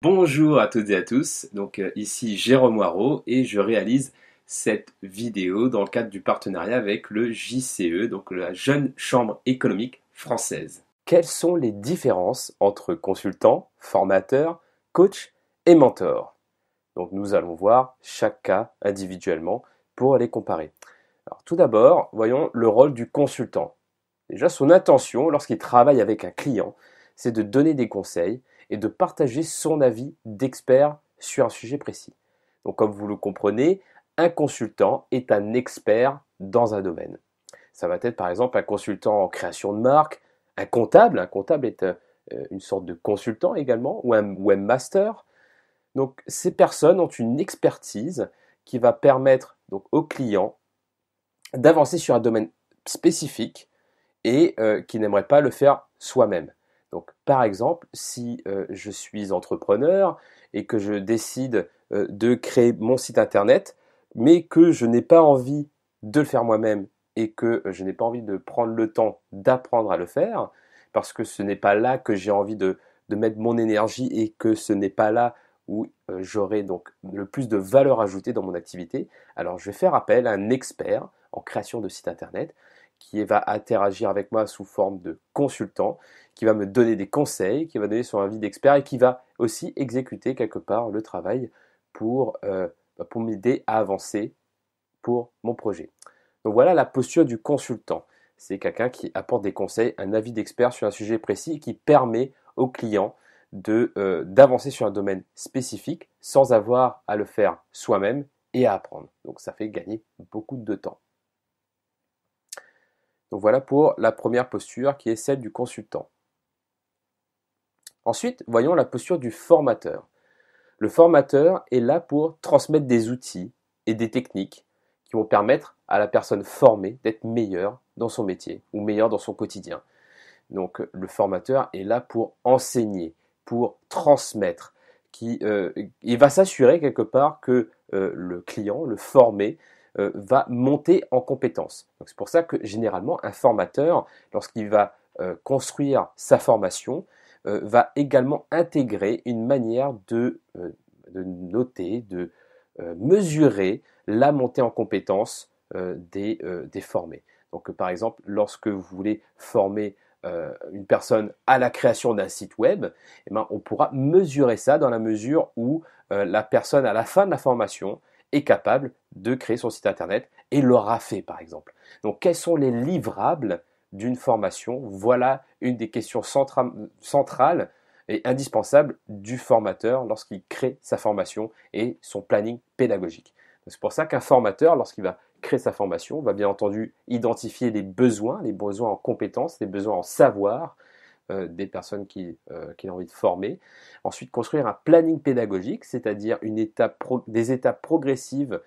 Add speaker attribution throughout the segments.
Speaker 1: Bonjour à toutes et à tous, ici Jérôme Waro et je réalise cette vidéo dans le cadre du partenariat avec le JCE, donc la Jeune Chambre économique française. Quelles sont les différences entre consultant, formateur, coach et mentor? Donc nous allons voir chaque cas individuellement pour les comparer. Alors tout d'abord, voyons le rôle du consultant. Déjà, son intention lorsqu'il travaille avec un client, c'est de donner des conseils et de partager son avis d'expert sur un sujet précis. Donc comme vous le comprenez, un consultant est un expert dans un domaine. Ça va être par exemple un consultant en création de marque, un comptable est une sorte de consultant également, ou un webmaster. Donc ces personnes ont une expertise qui va permettre donc au client d'avancer sur un domaine spécifique et qui n'aimerait pas le faire soi-même. Donc, par exemple, si je suis entrepreneur et que je décide de créer mon site internet, mais que je n'ai pas envie de le faire moi-même et que je n'ai pas envie de prendre le temps d'apprendre à le faire, parce que ce n'est pas là que j'ai envie de mettre mon énergie et que ce n'est pas là où j'aurai donc le plus de valeur ajoutée dans mon activité, alors je vais faire appel à un expert en création de site internet qui va interagir avec moi sous forme de consultant, qui va me donner des conseils, qui va donner son avis d'expert et qui va aussi exécuter quelque part le travail pour m'aider à avancer pour mon projet. Donc voilà la posture du consultant. C'est quelqu'un qui apporte des conseils, un avis d'expert sur un sujet précis et qui permet au client d'avancer sur un domaine spécifique sans avoir à le faire soi-même et à apprendre. Donc ça fait gagner beaucoup de temps. Donc voilà pour la première posture qui est celle du consultant. Ensuite, voyons la posture du formateur. Le formateur est là pour transmettre des outils et des techniques qui vont permettre à la personne formée d'être meilleure dans son métier ou meilleure dans son quotidien. Donc le formateur est là pour enseigner, pour transmettre, il va s'assurer quelque part que le client, le formé, va monter en compétences. C'est pour ça que généralement un formateur, lorsqu'il va construire sa formation, va également intégrer une manière de noter, de mesurer la montée en compétences des formés. Donc par exemple, lorsque vous voulez former une personne à la création d'un site web, eh ben, on pourra mesurer ça dans la mesure où la personne, à la fin de la formation, est capable de créer son site internet et l'aura fait, par exemple. Donc, quels sont les livrables d'une formation? Voilà une des questions centrales et indispensables du formateur lorsqu'il crée sa formation et son planning pédagogique. C'est pour ça qu'un formateur, lorsqu'il va créer sa formation, va bien entendu identifier les besoins en compétences, les besoins en savoir des personnes qu'il a envie de former. Ensuite, construire un planning pédagogique, c'est-à-dire des étapes progressives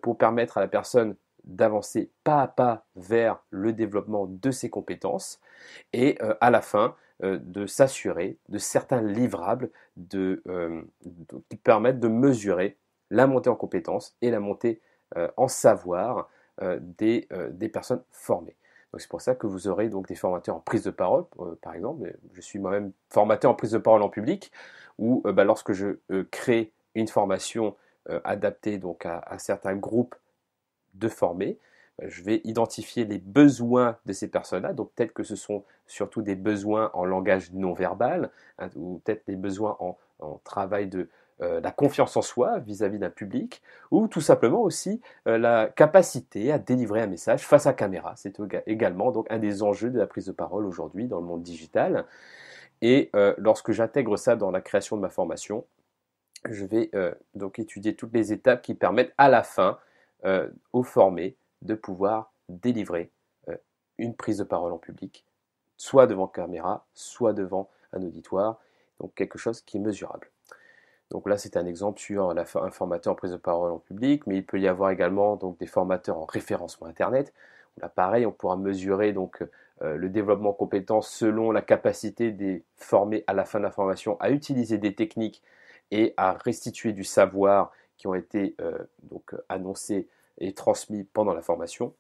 Speaker 1: pour permettre à la personne d'avancer pas à pas vers le développement de ses compétences et à la fin de s'assurer de certains livrables qui permettent de mesurer la montée en compétences et la montée en savoir des personnes formées. Donc c'est pour ça que vous aurez donc des formateurs en prise de parole, par exemple. Je suis moi-même formateur en prise de parole en public, où lorsque je crée une formation adaptée donc à certains groupes de formés, je vais identifier les besoins de ces personnes-là, donc peut-être que ce sont surtout des besoins en langage non verbal, hein, ou peut-être des besoins en travail de la confiance en soi vis-à-vis d'un public, ou tout simplement aussi la capacité à délivrer un message face à caméra. C'est également donc un des enjeux de la prise de parole aujourd'hui dans le monde digital. Et lorsque j'intègre ça dans la création de ma formation, je vais donc étudier toutes les étapes qui permettent à la fin aux formés de pouvoir délivrer une prise de parole en public, soit devant caméra, soit devant un auditoire, donc quelque chose qui est mesurable. Donc là, c'est un exemple sur un formateur en prise de parole en public, mais il peut y avoir également donc, des formateurs en référencement Internet. Là, pareil, on pourra mesurer donc, le développement en compétences selon la capacité des formés à la fin de la formation à utiliser des techniques et à restituer du savoir qui ont été annoncés et transmis pendant la formation,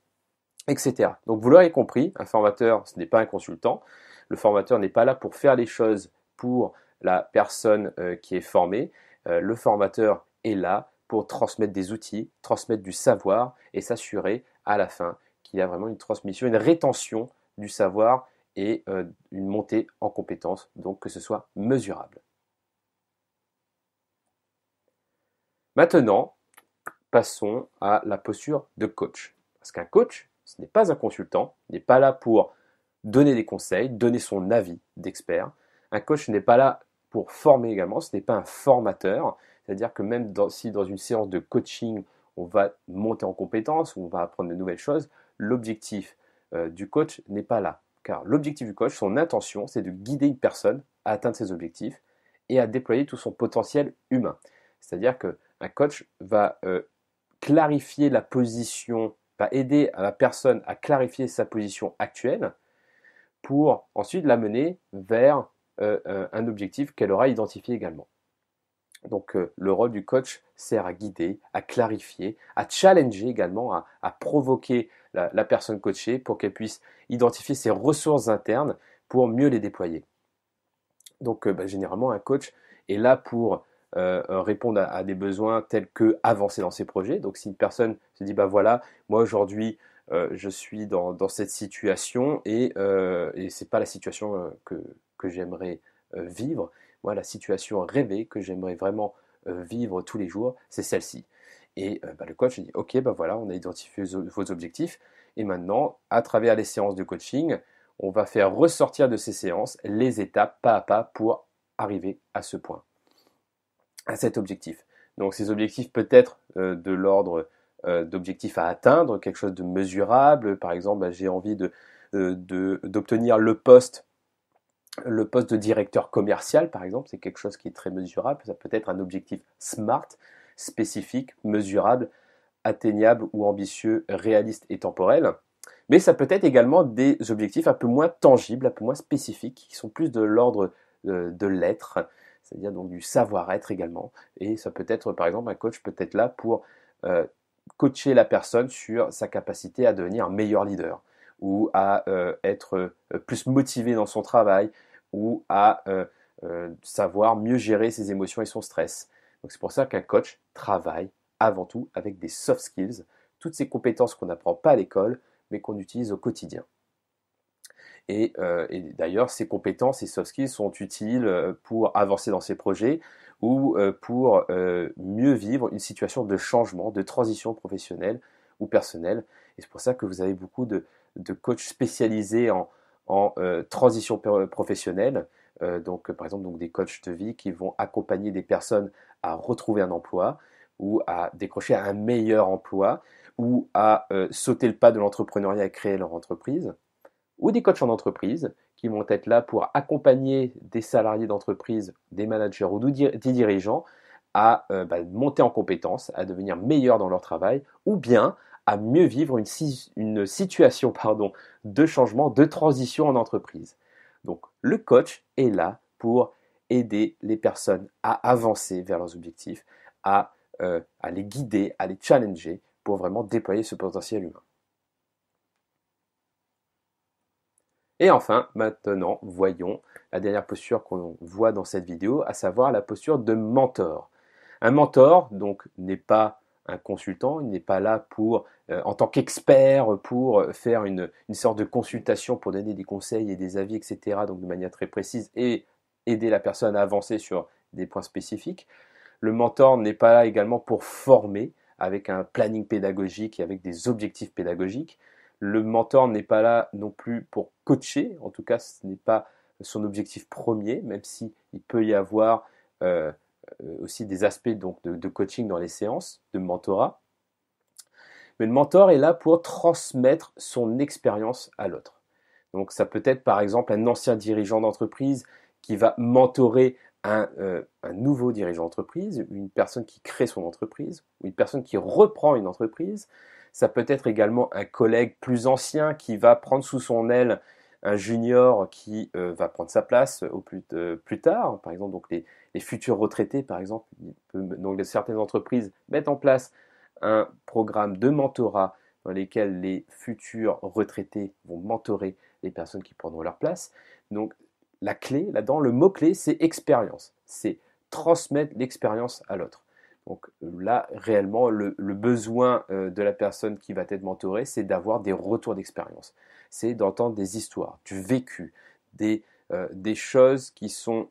Speaker 1: etc. Donc vous l'aurez compris, un formateur, ce n'est pas un consultant. Le formateur n'est pas là pour faire les choses pour la personne qui est formée, le formateur est là pour transmettre des outils, transmettre du savoir et s'assurer à la fin qu'il y a vraiment une transmission, une rétention du savoir et une montée en compétences, donc que ce soit mesurable. Maintenant, passons à la posture de coach. Parce qu'un coach, ce n'est pas un consultant, il n'est pas là pour donner des conseils, donner son avis d'expert. Un coach n'est pas là pour former également, ce n'est pas un formateur. C'est-à-dire que même si dans une séance de coaching, on va monter en compétences, on va apprendre de nouvelles choses, l'objectif du coach n'est pas là. Car l'objectif du coach, son intention, c'est de guider une personne à atteindre ses objectifs et à déployer tout son potentiel humain. C'est-à-dire qu'un coach va clarifier la position, va aider la personne à clarifier sa position actuelle pour ensuite l'amener vers un objectif qu'elle aura identifié également. Donc le rôle du coach sert à guider, à clarifier, à challenger également, à provoquer la personne coachée pour qu'elle puisse identifier ses ressources internes pour mieux les déployer. Donc généralement un coach est là pour répondre à des besoins tels que avancer dans ses projets. Donc si une personne se dit voilà, moi aujourd'hui je suis dans cette situation et c'est pas la situation que j'aimerais vivre. Moi, la situation rêvée que j'aimerais vraiment vivre tous les jours, c'est celle-ci. Et le coach dit ok, voilà, on a identifié vos objectifs et maintenant, à travers les séances de coaching, on va faire ressortir de ces séances les étapes pas à pas pour arriver à ce point, à cet objectif. Donc ces objectifs peuvent être de l'ordre d'objectifs à atteindre, quelque chose de mesurable. Par exemple, j'ai envie d'obtenir le poste de directeur commercial, par exemple, c'est quelque chose qui est très mesurable. Ça peut être un objectif SMART, spécifique, mesurable, atteignable ou ambitieux, réaliste et temporel. Mais ça peut être également des objectifs un peu moins tangibles, un peu moins spécifiques, qui sont plus de l'ordre de l'être, c'est-à-dire donc du savoir-être également. Et ça peut être, par exemple, un coach peut être là pour coacher la personne sur sa capacité à devenir un meilleur leader ou à être plus motivé dans son travail ou à savoir mieux gérer ses émotions et son stress. Donc c'est pour ça qu'un coach travaille avant tout avec des soft skills, toutes ces compétences qu'on n'apprend pas à l'école, mais qu'on utilise au quotidien. Et d'ailleurs, ces compétences, ces soft skills sont utiles pour avancer dans ses projets ou pour mieux vivre une situation de changement, de transition professionnelle ou personnelle. Et c'est pour ça que vous avez beaucoup de coachs spécialisés en transition professionnelle. Donc, par exemple, donc des coachs de vie qui vont accompagner des personnes à retrouver un emploi ou à décrocher un meilleur emploi ou à sauter le pas de l'entrepreneuriat et créer leur entreprise, ou des coachs en entreprise qui vont être là pour accompagner des salariés d'entreprise, des managers ou des dirigeants à monter en compétences, à devenir meilleurs dans leur travail, ou bien à mieux vivre une situation de changement, de transition en entreprise. Donc le coach est là pour aider les personnes à avancer vers leurs objectifs, à les guider, à les challenger pour vraiment déployer ce potentiel humain. Et enfin, maintenant, voyons la dernière posture qu'on voit dans cette vidéo, à savoir la posture de mentor. Un mentor, donc, n'est pas un consultant, il n'est pas là pour, en tant qu'expert, pour faire une sorte de consultation pour donner des conseils et des avis, etc., donc de manière très précise, et aider la personne à avancer sur des points spécifiques. Le mentor n'est pas là également pour former avec un planning pédagogique et avec des objectifs pédagogiques. Le mentor n'est pas là non plus pour coacher, en tout cas ce n'est pas son objectif premier, même s'il peut y avoir aussi des aspects donc, de coaching dans les séances de mentorat. Mais le mentor est là pour transmettre son expérience à l'autre. Donc ça peut être par exemple un ancien dirigeant d'entreprise qui va mentorer un nouveau dirigeant d'entreprise, une personne qui crée son entreprise, ou une personne qui reprend une entreprise. Ça peut être également un collègue plus ancien qui va prendre sous son aile un junior qui va prendre sa place au plus tard. Par exemple, donc les futurs retraités, par exemple, donc certaines entreprises mettent en place un programme de mentorat dans lesquels les futurs retraités vont mentorer les personnes qui prendront leur place. Donc, la clé là-dedans, le mot-clé, c'est expérience. C'est transmettre l'expérience à l'autre. Donc là, réellement, le besoin de la personne qui va être mentorée, c'est d'avoir des retours d'expérience. C'est d'entendre des histoires, du vécu, des choses qui sont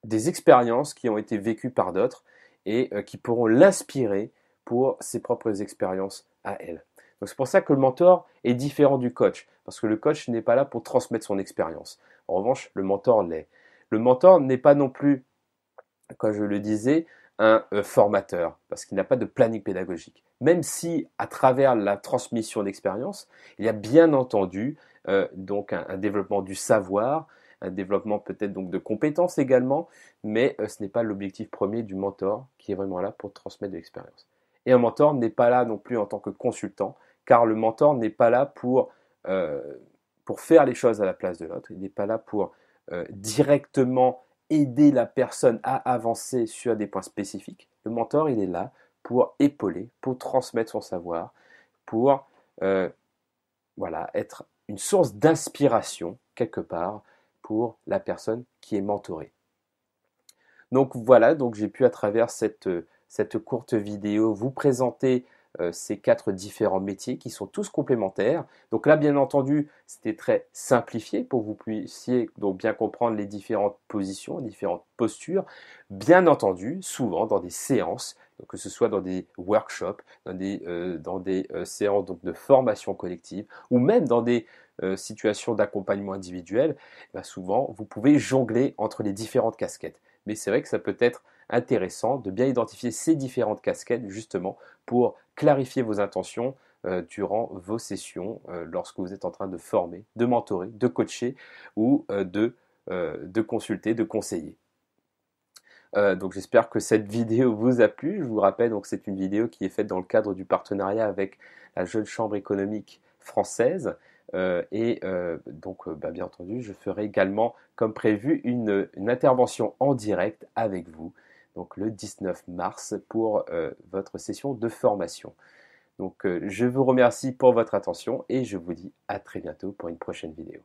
Speaker 1: des expériences qui ont été vécues par d'autres et qui pourront l'inspirer pour ses propres expériences à elle. Donc c'est pour ça que le mentor est différent du coach, parce que le coach n'est pas là pour transmettre son expérience. En revanche, le mentor l'est. Le mentor n'est pas non plus, comme je le disais, un formateur, parce qu'il n'a pas de planning pédagogique. Même si, à travers la transmission d'expérience, il y a bien entendu donc un développement du savoir, un développement peut-être donc de compétences également, mais ce n'est pas l'objectif premier du mentor qui est vraiment là pour transmettre de l'expérience. Et un mentor n'est pas là non plus en tant que consultant, car le mentor n'est pas là pour faire les choses à la place de l'autre, il n'est pas là pour directement aider la personne à avancer sur des points spécifiques. Le mentor, il est là pour épauler, pour transmettre son savoir, pour voilà, être une source d'inspiration quelque part pour la personne qui est mentorée. Donc voilà, donc j'ai pu à travers cette courte vidéo vous présenter ces 4 différents métiers qui sont tous complémentaires. Donc là, bien entendu, c'était très simplifié pour que vous puissiez donc bien comprendre les différentes positions, les différentes postures. Bien entendu, souvent dans des séances, donc que ce soit dans des workshops, dans des séances donc de formation collective, ou même dans des situations d'accompagnement individuel, souvent vous pouvez jongler entre les différentes casquettes. Mais c'est vrai que ça peut être intéressant de bien identifier ces différentes casquettes justement pour clarifier vos intentions durant vos sessions lorsque vous êtes en train de former, de mentorer, de coacher ou de consulter, de conseiller. Donc j'espère que cette vidéo vous a plu. Je vous rappelle, donc c'est une vidéo qui est faite dans le cadre du partenariat avec la Jeune Chambre économique française. Donc, bien entendu, je ferai également, comme prévu, une intervention en direct avec vous, donc le 19 mars, pour votre session de formation. Donc, je vous remercie pour votre attention et je vous dis à très bientôt pour une prochaine vidéo.